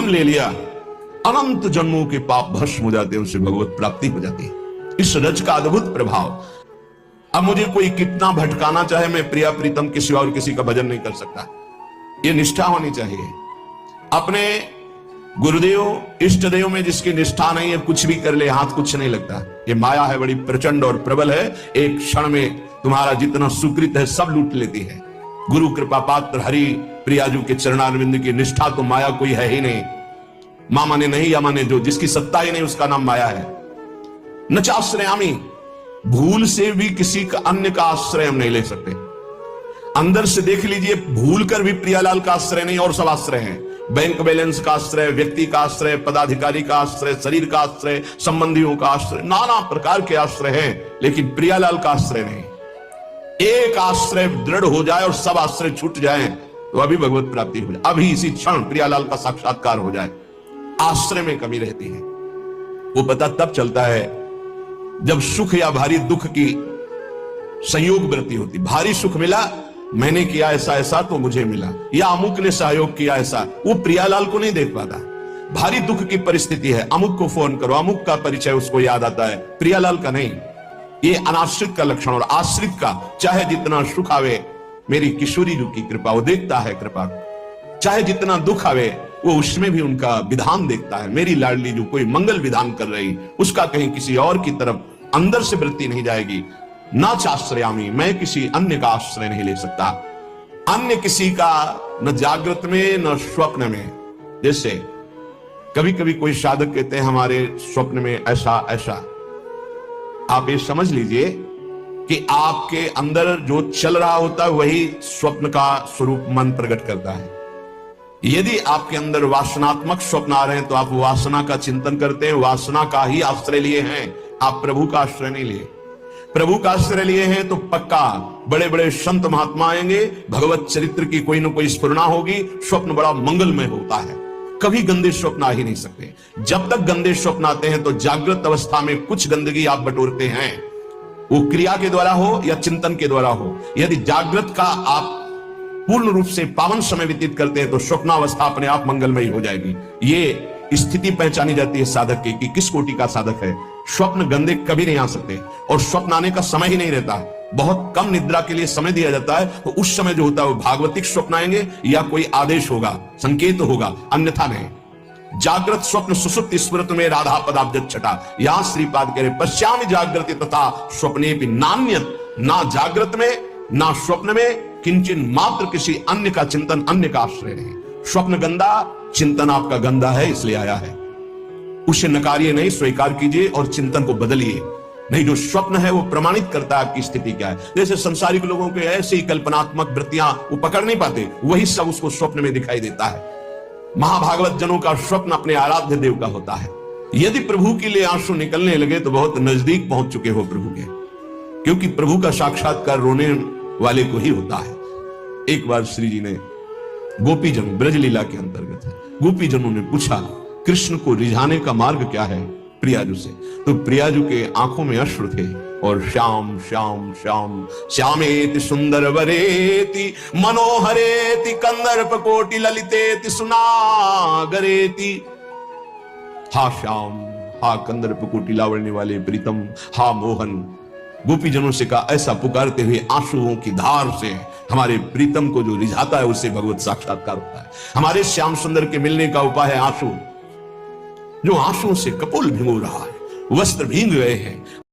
ले लिया, अनंत जन्मों के पाप भस्म हो जाते हैं, उससे भगवत प्राप्ति हो जाती है। इस रज का अद्भुत प्रभाव। अब मुझे कोई कितना भटकाना चाहे, मैं प्रिया प्रीतम के सिवा और किसी का भजन नहीं कर सकता। ये निष्ठा होनी चाहिए। अपने गुरुदेव इष्ट देव में जिसकी निष्ठा नहीं है, कुछ भी कर ले हाथ कुछ नहीं लगता। ये माया है, बड़ी प्रचंड और प्रबल है, एक क्षण में तुम्हारा जितना सुकृत है सब लूट लेती है। गुरु कृपा पात्र हरि प्रियाजू के चरणारविंद की निष्ठा तो माया कोई है ही नहीं। मां माने नहीं या माने जो, जिसकी सत्ता ही नहीं उसका नाम माया है। न चाश्रयामी, भूल से भी किसी का अन्य का आश्रय हम नहीं ले सकते। अंदर से देख लीजिए, भूल कर भी प्रियालाल का आश्रय नहीं और सब आश्रय हैं। बैंक बैलेंस का आश्रय, व्यक्ति का आश्रय, पदाधिकारी का आश्रय, शरीर का आश्रय, संबंधियों का आश्रय, नाना प्रकार के आश्रय हैं, लेकिन प्रियालाल का आश्रय नहीं। एक आश्रय दृढ़ हो जाए और सब आश्रय छूट जाए तो अभी भगवत प्राप्ति हो जाए, अभी इसी क्षण प्रियालाल का साक्षात्कार हो जाए। आश्रय में कमी रहती है। वो पता तब चलता है जब सुख या भारी दुख की संयोग वृत्ति होती। भारी सुख मिला, मैंने किया ऐसा ऐसा तो मुझे मिला, या अमुक ने सहयोग किया ऐसा, वो प्रियालाल को नहीं देख पाता। भारी दुख की परिस्थिति है, अमुक को फोन करो, अमुक का परिचय उसको याद आता है, प्रियालाल का नहीं। ये अनाश्रित का लक्षण। और आश्रित का चाहे जितना सुख आवे, मेरी किशोरी रू की कृपा, वो देखता है कृपा। चाहे जितना दुख आवे, वो उसमें भी उनका विधान देखता है। मेरी लाडली जो कोई मंगल विधान कर रही, उसका कहीं किसी और की तरफ अंदर से वृत्ति नहीं जाएगी। ना चाश्रयामी, मैं किसी अन्य का आश्रय नहीं ले सकता। अन्य किसी का न जागृत में न स्वप्न में। जैसे कभी कभी कोई साधक कहते हैं हमारे स्वप्न में ऐसा ऐसा, आप ये समझ लीजिए कि आपके अंदर जो चल रहा होता है वही स्वप्न का स्वरूप मन प्रकट करता है। यदि आपके अंदर वासनात्मक स्वप्न आ रहे हैं तो आप वासना का चिंतन करते हैं, वासना का ही आश्रय लिए हैं, आप प्रभु का आश्रय नहीं लिए। प्रभु का आश्रय लिए हैं तो पक्का बड़े बड़े संत महात्मा आएंगे, भगवत चरित्र की कोई ना कोई स्फुरना होगी, स्वप्न बड़ा मंगलमय होता है। कभी गंदे स्वप्न आ ही नहीं सकते। जब तक गंदे स्वप्न आते हैं तो जागृत अवस्था में कुछ गंदगी आप बटोरते हैं, वो क्रिया के द्वारा हो या चिंतन के द्वारा हो। यदि जागृत का आप पूर्ण रूप से पावन समय व्यतीत करते हैं तो स्वप्नावस्था अपने आप मंगलमयी हो जाएगी। ये स्थिति पहचानी जाती है साधक की कि किस कोटि का साधक है। स्वप्न गंदे कभी नहीं आ सकते, और स्वप्न आने का समय ही नहीं रहता। बहुत कम निद्रा के लिए समय दिया जाता है, तो उस समय जो होता है वो भागवतिक स्वप्न आएंगे या कोई आदेश होगा, संकेत होगा, अन्यथा नहीं। जागृत स्वप्न सुसुप्ति स्मृत में राधा पदाब्ज छटा, यहां श्रीपाद कह रहे पश्यामि जागृति तथा स्वप्ने भी नान्यत। ना जागृत में ना स्वप्न में किंचन मात्र किसी अन्य का चिंतन, अन्य का आश्रय नहीं। स्वप्न गंदा, चिंतन आपका गंदा है, इसलिए आया है। उसे नकारिए नहीं, स्वीकार कीजिए और चिंतन को बदलिए। नहीं, जो स्वप्न है वो प्रमाणित करता है आपकी स्थिति क्या है। जैसे संसारिक लोगों के ऐसे ही कल्पनात्मक वृत्तियां वो पकड़ नहीं पाते, वही सब उसको स्वप्न में दिखाई देता है। महाभागवत जनों का स्वप्न अपने आराध्य देव का होता है। यदि प्रभु के लिए आंसू निकलने लगे तो बहुत नजदीक पहुंच चुके हो प्रभु के, क्योंकि प्रभु का साक्षात्कार रोने वाले को ही होता है। एक बार श्री जी ने गोपीजन, ब्रजलीला के अंतर्गत है, गोपीजनों ने पूछा कृष्ण को रिझाने का मार्ग क्या है प्रियाजू से। तो प्रियाजू के आंखों में अश्रु थे और श्याम श्याम श्याम श्यामेति सुंदर वरेति मनोहरेति कंदर्प कोटि ललितेति सुनागरेति। हा श्याम, हा कंदर्प कोटि लावण्य वाले प्रीतम, हा मोहन। गोपीजनों से कहा, ऐसा पुकारते हुए आंसुओं की धार से हमारे प्रीतम को जो रिझाता है उससे भगवत साक्षात्कार होता है। हमारे श्याम सुंदर के मिलने का उपाय है आंसू। जो आंसुओं से कपोल भिगो रहा है, वस्त्र भींग गए हैं,